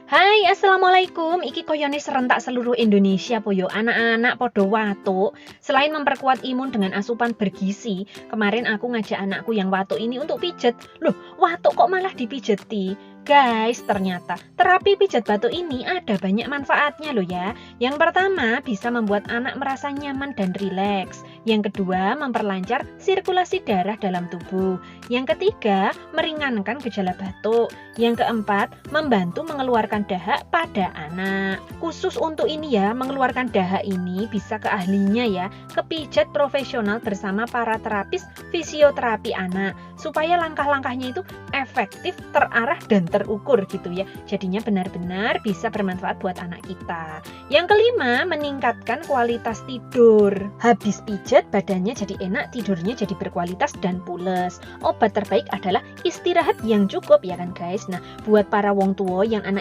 Hai, assalamualaikum. Iki koyone serentak seluruh Indonesia poyo anak-anak podo watuk. Selain memperkuat imun dengan asupan bergizi, kemarin aku ngajak anakku yang watuk ini untuk pijet. Loh, watuk kok malah dipijeti? Guys, ternyata terapi pijat batu ini ada banyak manfaatnya loh ya. Yang pertama, bisa membuat anak merasa nyaman dan rileks. Yang kedua, memperlancar sirkulasi darah dalam tubuh. Yang ketiga, meringankan gejala batuk. Yang keempat, membantu mengeluarkan dahak pada anak. Khusus untuk ini ya, mengeluarkan dahak ini bisa ke ahlinya ya, ke pijat profesional bersama para terapis fisioterapi anak, supaya langkah-langkahnya itu efektif, terarah, dan terukur gitu ya. Jadinya benar-benar bisa bermanfaat buat anak kita. Yang kelima, meningkatkan kualitas tidur. Habis pijat, badannya jadi enak, tidurnya jadi berkualitas dan pules. Obat terbaik adalah istirahat yang cukup ya kan guys. Nah, buat para wong tua yang anak